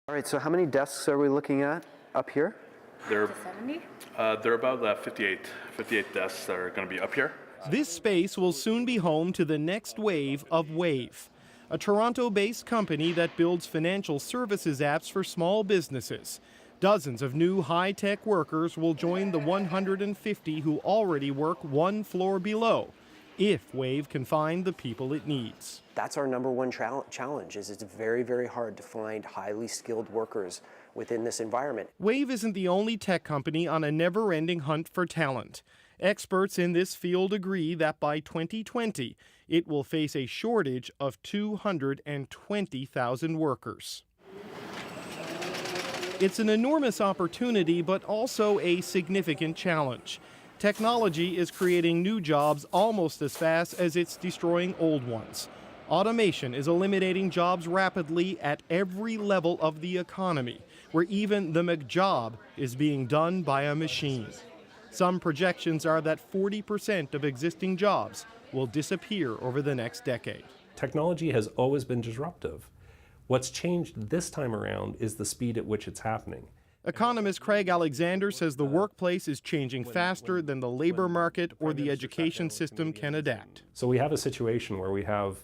All right, so how many desks are we looking at up here? They're 70? they're about 58 desks that are going to be up here. This space will soon be home to the next wave of Wave, a Toronto-based company that builds financial services apps for small businesses. Dozens of new high-tech workers will join the 150 who already work one floor below, if Wave can find the people it needs. That's our number one challenge, is it's very, very hard to find highly skilled workers within this environment. Wave isn't the only tech company on a never-ending hunt for talent. Experts in this field agree that by 2020, it will face a shortage of 220,000 workers. It's an enormous opportunity, but also a significant challenge. Technology is creating new jobs almost as fast as it's destroying old ones. Automation is eliminating jobs rapidly at every level of the economy, where even the McJob is being done by a machine. Some projections are that 40% of existing jobs will disappear over the next decade. Technology has always been disruptive. What's changed this time around is the speed at which it's happening. Economist Craig Alexander says the workplace is changing faster than the labor market or the education system can adapt. So we have a situation where we have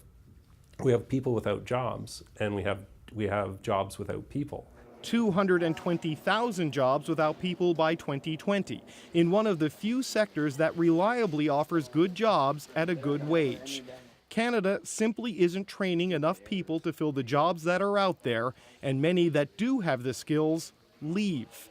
people without jobs, and we have jobs without people. 220,000 jobs without people by 2020, in one of the few sectors that reliably offers good jobs at a good wage. Canada simply isn't training enough people to fill the jobs that are out there, and many that do have the skills leave.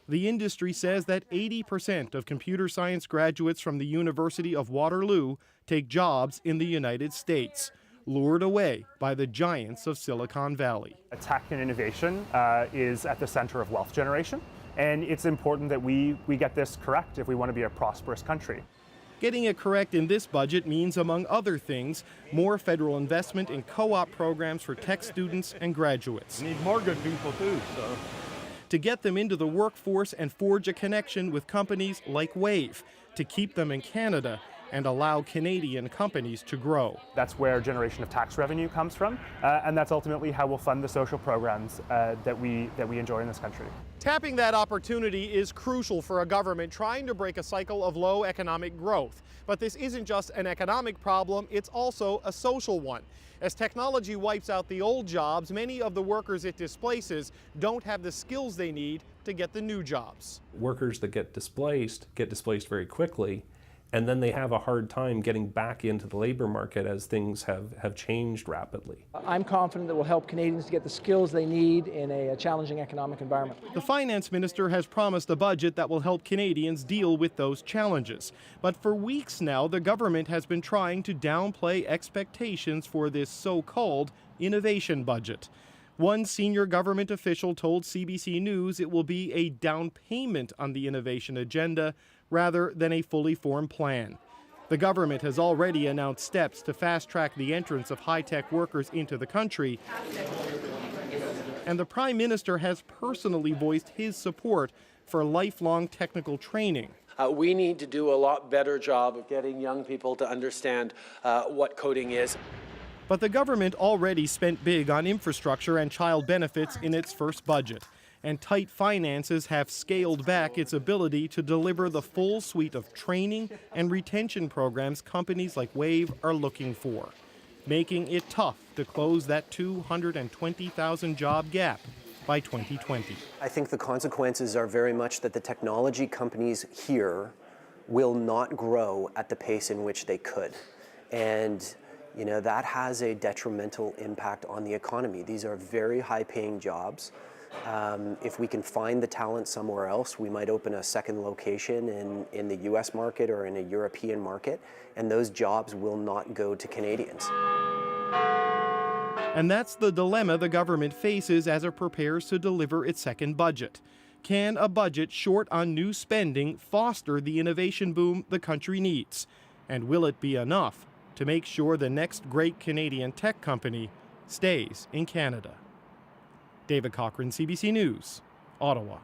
The industry says that 80% of computer science graduates from the University of Waterloo take jobs in the United States, lured away by the giants of Silicon Valley. Tech and innovation is at the center of wealth generation, and it's important that we get this correct if we want to be a prosperous country. Getting it correct in this budget means, among other things, more federal investment in co-op programs for tech students and graduates. We need more good people too, to get them into the workforce and forge a connection with companies like Wave, to keep them in Canada and allow Canadian companies to grow. That's where generation of tax revenue comes from, and that's ultimately how we'll fund the social programs that we enjoy in this country. Tapping that opportunity is crucial for a government trying to break a cycle of low economic growth. But this isn't just an economic problem, it's also a social one. As technology wipes out the old jobs, many of the workers it displaces don't have the skills they need to get the new jobs. Workers that get displaced very quickly, and then they have a hard time getting back into the labor market as things have changed rapidly. I'm confident that will help Canadians to get the skills they need in a challenging economic environment. The finance minister has promised a budget that will help Canadians deal with those challenges. But for weeks now, the government has been trying to downplay expectations for this so-called innovation budget. One senior government official told CBC News it will be a down payment on the innovation agenda rather than a fully formed plan. The government has already announced steps to fast-track the entrance of high-tech workers into the country, and the Prime Minister has personally voiced his support for lifelong technical training. We need to do a lot better job of getting young people to understand what coding is. But the government already spent big on infrastructure and child benefits in its first budget, and tight finances have scaled back its ability to deliver the full suite of training and retention programs companies like Wave are looking for, making it tough to close that 220,000 job gap by 2020. I think the consequences are very much that the technology companies here will not grow at the pace in which they could. And that has a detrimental impact on the economy. These are very high-paying jobs. If we can find the talent somewhere else, we might open a second location in the US market or in a European market, and those jobs will not go to Canadians. And that's the dilemma the government faces as it prepares to deliver its second budget. Can a budget short on new spending foster the innovation boom the country needs? And will it be enough to make sure the next great Canadian tech company stays in Canada? David Cochran, CBC News, Ottawa.